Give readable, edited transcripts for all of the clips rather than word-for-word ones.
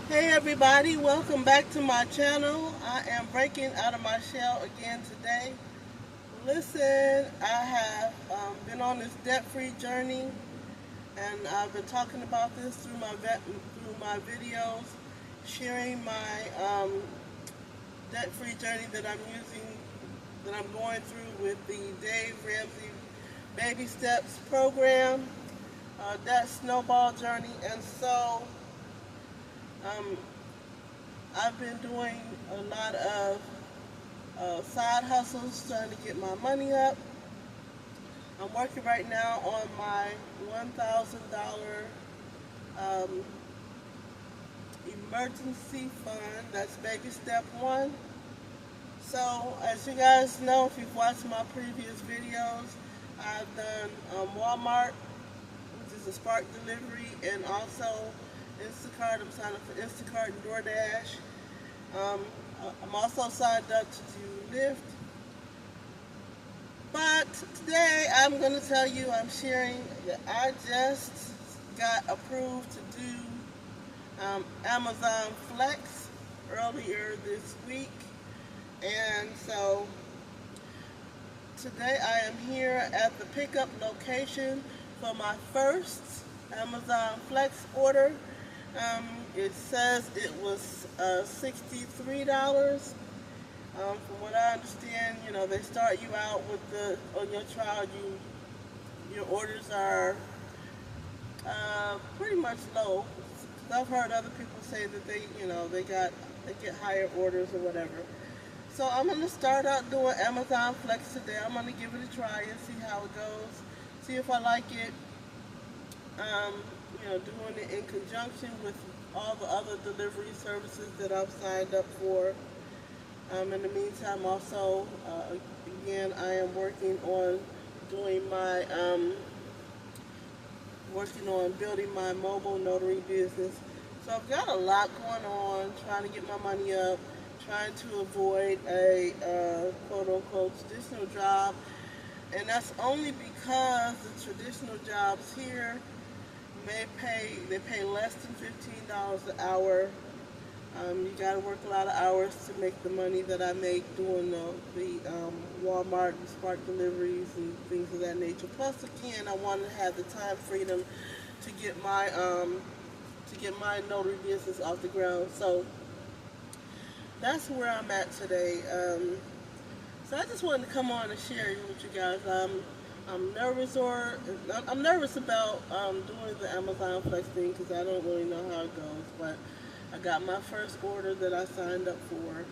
Hey everybody, welcome back to my channel. I am breaking out of my shell again today. Listen, I have been on this debt-free journey, and I've been talking about this through my videos, sharing my debt-free journey that I'm using, that I'm going through with the Dave Ramsey Baby Steps program, that snowball journey, and so um, I've been doing a lot of side hustles trying to get my money up. I'm working right now on my $1,000 um, emergency fund. That's baby step one. So, as you guys know, if you've watched my previous videos, I've done Walmart, which is a Spark delivery, and also Instacart. I'm signed up for Instacart and DoorDash. Um, I'm also signed up to do Lyft. But today I'm going to tell you, I'm sharing that I just got approved to do Amazon Flex earlier this week. And so today I am here at the pickup location for my first Amazon Flex order. It says it was $63. From what I understand, they start you out with on your trial, your orders are pretty much low. I've heard other people say that they get higher orders or whatever. So I'm gonna start out doing Amazon Flex today. I'm gonna give it a try and see how it goes. See if I like it. Um, doing it in conjunction with all the other delivery services that I've signed up for. In the meantime, also, again, I am doing my, working on building my mobile notary business. So I've got a lot going on, trying to get my money up, trying to avoid a quote-unquote traditional job. And that's only because the traditional jobs here they pay less than $15 an hour. You got to work a lot of hours to make the money that I make doing the Walmart and Spark deliveries and things of that nature. Plus, again, I want to have the time freedom to get my notary business off the ground. So that's where I'm at today. So I just wanted to come on and share with you guys. I'm nervous about doing the Amazon Flex thing because I don't really know how it goes, but I got my first order that I signed up for.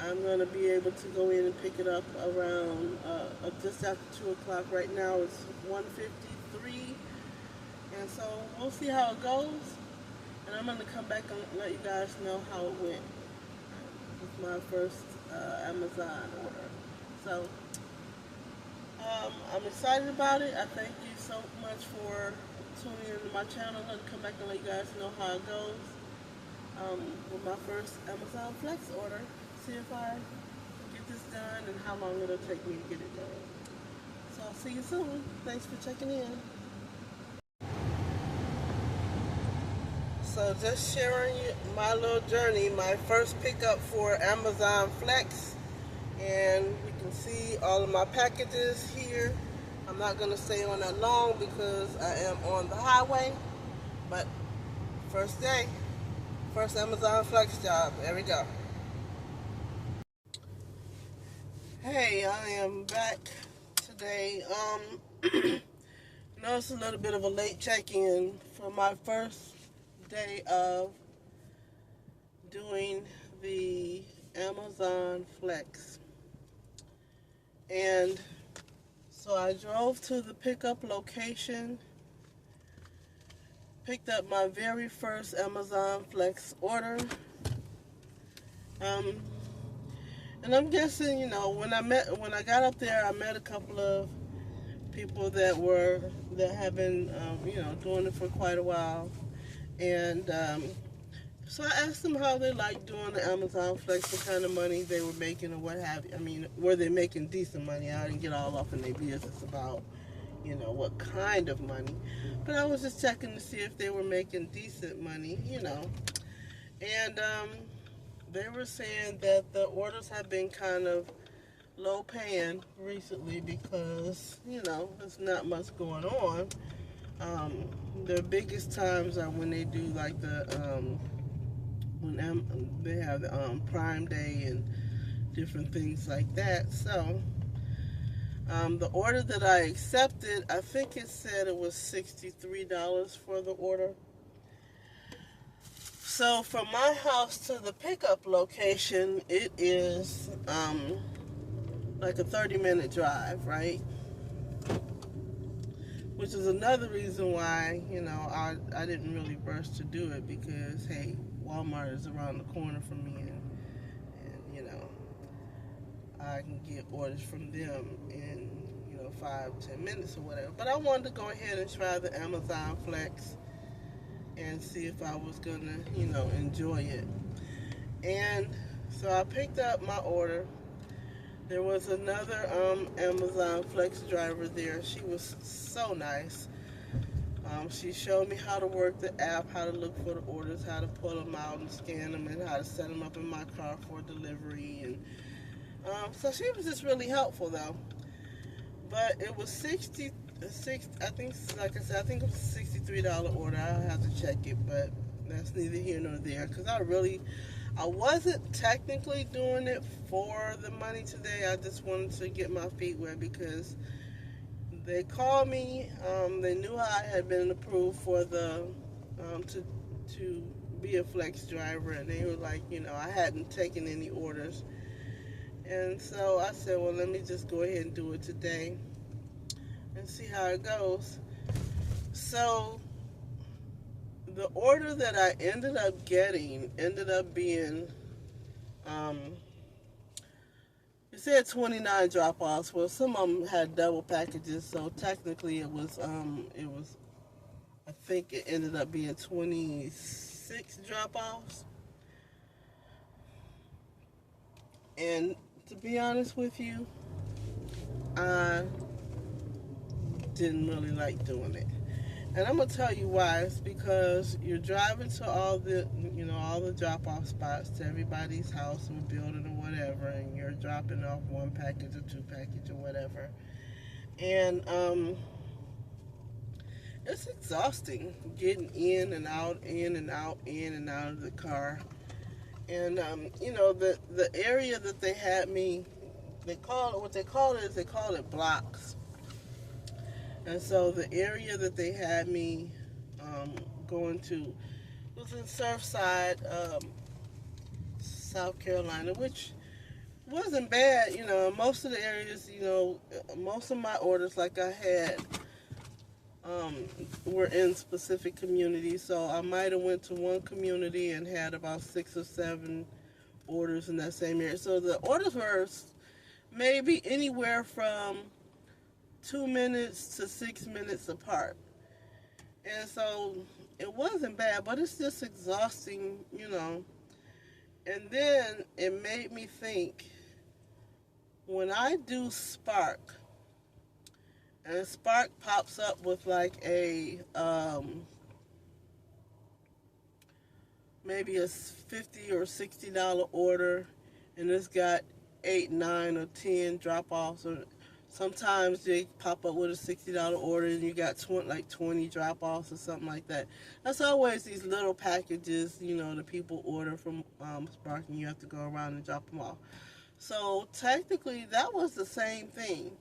I'm going to be able to go in and pick it up around just after 2 o'clock. Right now it's 1:53, and so we'll see how it goes. And I'm going to come back and let you guys know how it went with my first Amazon order. So I'm excited about it. I thank you so much for tuning into my channel. I'm going to come back and let you guys know how it goes with my first Amazon Flex order. See if I get this done and how long it'll take me to get it done. So I'll see you soon. Thanks for checking in. So just sharing my little journey, my first pickup for Amazon Flex. And we can see all of my packages here. I'm not going to stay on that long because I am on the highway, but first day, first Amazon Flex job. There we go. Hey, I am back today. Noticed a little bit of a late check-in for my first day of doing the Amazon Flex. And so I drove to the pickup location, picked up my very first Amazon Flex order. And I'm guessing, when I got up there, I met a couple of people that have been, doing it for quite a while. And so I asked them how they liked doing the Amazon Flex, what kind of money they were making or what have you. I mean, were they making decent money? I didn't get all up in their business about, what kind of money. But I was just checking to see if they were making decent money. And they were saying that the orders have been kind of low paying recently because, there's not much going on. Um, their biggest times are when they do like they have the Prime Day and different things like that. So the order that I accepted, I think it said it was $63 for the order. So from my house to the pickup location, it is like a 30-minute drive, right? Which is another reason why, I didn't really rush to do it because, hey, Walmart is around the corner from me and I can get orders from them in, 5-10 minutes or whatever. But I wanted to go ahead and try the Amazon Flex and see if I was going to, enjoy it. And so I picked up my order. There was another Amazon Flex driver there. She was so nice. She showed me how to work the app, how to look for the orders, how to pull them out and scan them, and how to set them up in my car for delivery. And so she was just really helpful, though. But it was 66. I think, like I said, I think it was a $63 order. I'll have to check it, but that's neither here nor there. Because I wasn't technically doing it for the money today. I just wanted to get my feet wet because they called me. They knew I had been approved for the to be a flex driver, and they were like, I hadn't taken any orders. And so I said, well, let me just go ahead and do it today and see how it goes. So the order that I ended up getting ended up being, it said 29 drop-offs. Well, some of them had double packages, so technically it was, I think it ended up being 26 drop-offs. And to be honest with you, I didn't really like doing it. And I'm gonna tell you why. It's because you're driving to all the drop-off spots to everybody's house or building or whatever, and you're dropping off one package or two package or whatever. And it's exhausting getting in and out, in and out, in and out of the car. And the area that they had me, they call it blocks. And so the area that they had me going to was in Surfside, South Carolina, which wasn't bad. Most of the areas, most of my orders, like I had, were in specific communities. So I might have went to one community and had about 6 or 7 orders in that same area. So the orders were maybe anywhere from 2 minutes to 6 minutes apart. And so it wasn't bad, but it's just exhausting. And then it made me think, when I do Spark, and Spark pops up with like a maybe a $50 or $60 order, and it's got 8, 9, or 10 drop-offs, or sometimes they pop up with a $60 order and you got 20 drop-offs or something like that. That's always these little packages, the people order from Spark, and you have to go around and drop them off. So technically that was the same thing.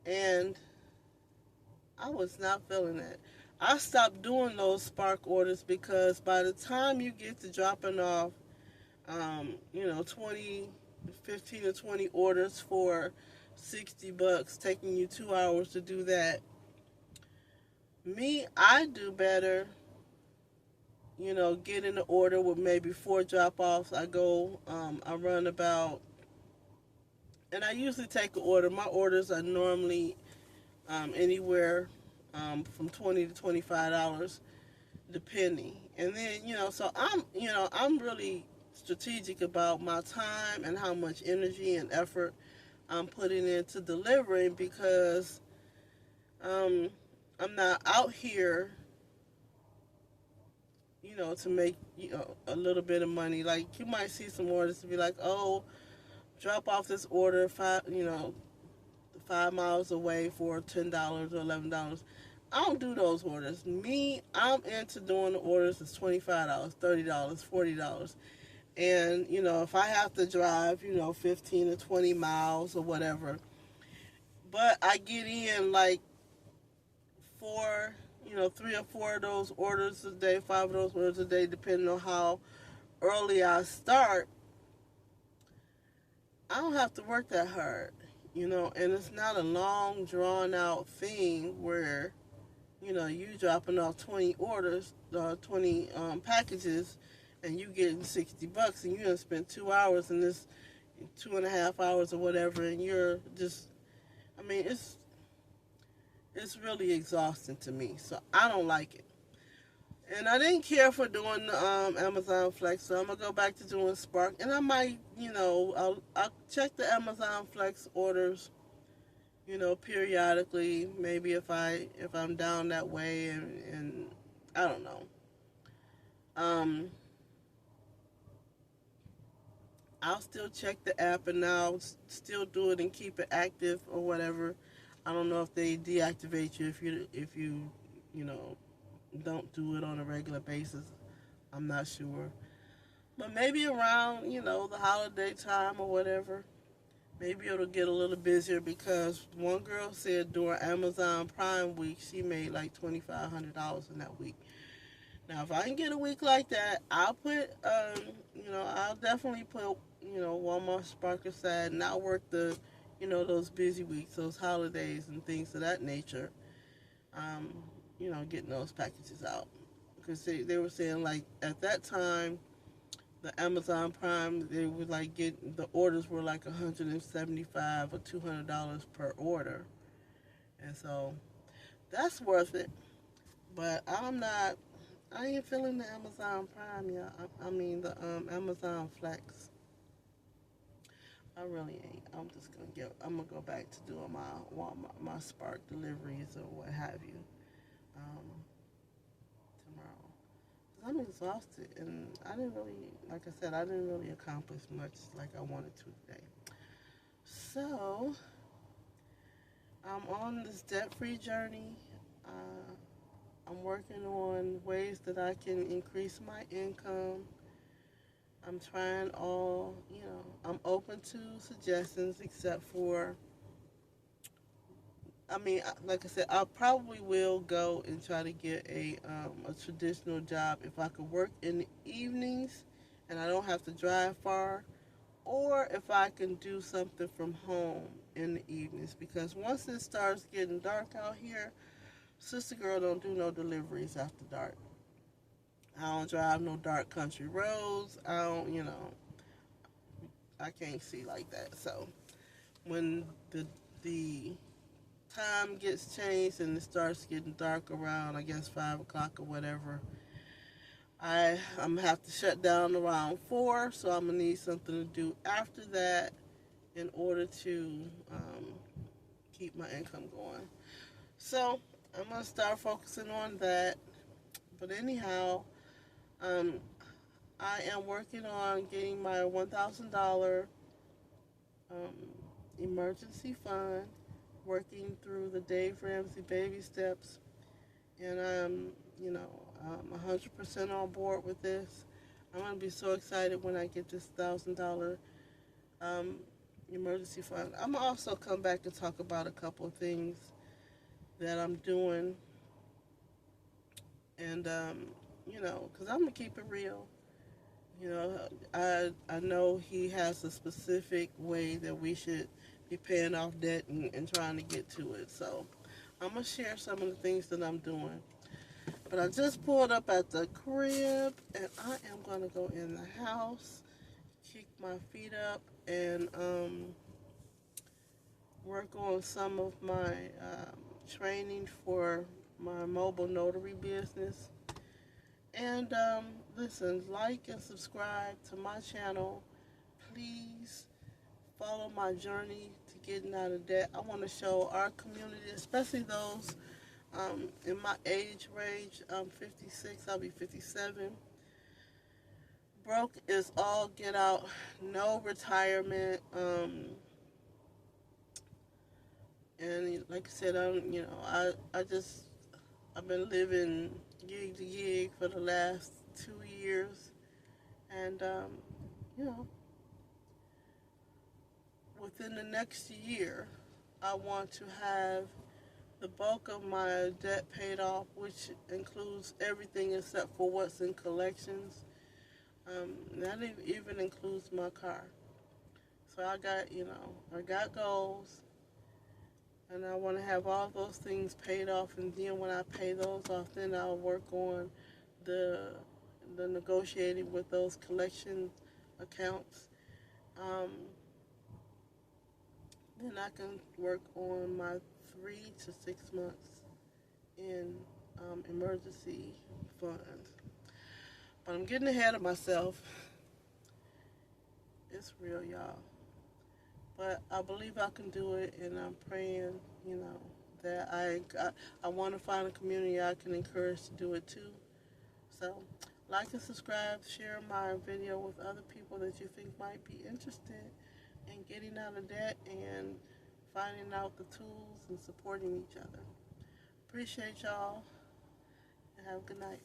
And I was not feeling that. I stopped doing those Spark orders because by the time you get to dropping off, 15 or 20 orders for $60, taking you 2 hours to do that. I do better, get in the order with maybe 4 drop-offs. I run about, and I usually take an order. My orders are normally anywhere from $20 to $25, depending. And then, so I'm really strategic about my time and how much energy and effort I'm putting into delivering, because Um, I'm not out here, to make, a little bit of money. Like, you might see some orders to be like, oh, drop off this order 5 miles away for $10 or $11. I don't do those orders. Me, I'm into doing the orders that's $25, $30, $40. And, if I have to drive, 15 to 20 miles or whatever, but I get in like four, 3 or 4 of those orders a day, 5 of those orders a day, depending on how early I start, I don't have to work that hard, and it's not a long, drawn out thing where, you dropping off 20 orders, 20 packages, and you getting $60, and you gonna spend 2 hours in this, 2.5 hours or whatever, and you're just, I mean, it's really exhausting to me, so I don't like it. And I didn't care for doing the Amazon Flex, so I'm gonna go back to doing Spark. And I might, I'll check the Amazon Flex orders, periodically. Maybe if I'm down that way, and I don't know. Um, I'll still check the app, and I'll still do it and keep it active or whatever. I don't know if they deactivate you if you you know don't do it on a regular basis. I'm not sure. But maybe around, the holiday time or whatever, maybe it'll get a little busier because one girl said during Amazon Prime week she made like $2,500 in that week. Now, if I can get a week like that, I'll definitely put, one more spark aside, and I'll work those busy weeks, those holidays and things of that nature, um, getting those packages out. Because they were saying, like, at that time, the Amazon Prime, they would like the orders were like 175 or $200 per order, and so that's worth it. But I ain't feeling the Amazon Prime yet. I mean the Amazon Flex. I really ain't. I'm gonna go back to doing my Walmart, my Spark deliveries or what have you, um, tomorrow. I'm exhausted, and I didn't really, like I said, I didn't really accomplish much like I wanted to today. So I'm on this debt-free journey. Uh, I'm working on ways that I can increase my income. I'm trying I'm open to suggestions, except for, I mean, like I said, I probably will go and try to get a traditional job if I could work in the evenings and I don't have to drive far, or if I can do something from home in the evenings. Because once it starts getting dark out here, sister girl don't do no deliveries after dark. I don't drive no dark country roads. I can't see like that. So when the time gets changed and it starts getting dark around, I guess, 5 o'clock or whatever, I'm gonna have to shut down around 4. So I'm gonna need something to do after that in order to keep my income going. So I'm gonna start focusing on that. But anyhow, um, I am working on getting my $1,000 um, emergency fund, working through the Dave Ramsey baby steps, and I'm 100% on board with this. I'm gonna be so excited when I get this $1,000 um, emergency fund. I'm gonna also come back and talk about a couple of things that I'm doing, and because I'm gonna keep it real. I know he has a specific way that we should be paying off debt and trying to get to it. So I'm gonna share some of the things that I'm doing. But I just pulled up at the crib, and I am gonna go in the house, kick my feet up, and work on some of my training for my mobile notary business. And listen, like and subscribe to my channel. Please follow my journey to getting out of debt. I want to show our community, especially those in my age range. I'm 56, I'll be 57. Broke is all get out, no retirement. And like I said, I've been living gig to gig for the last 2 years, and you know, within the next year, I want to have the bulk of my debt paid off, which includes everything except for what's in collections. That even includes my car. So I got goals, and I want to have all those things paid off. And then when I pay those off, then I'll work on the the negotiating with those collection accounts. Um, then I can work on my 3 to 6 months in emergency funds. But I'm getting ahead of myself. It's real, y'all. But I believe I can do it, and I'm praying, that I want to find a community I can encourage to do it too. So, like and subscribe, share my video with other people that you think might be interested in getting out of debt and finding out the tools and supporting each other. Appreciate y'all, and have a good night.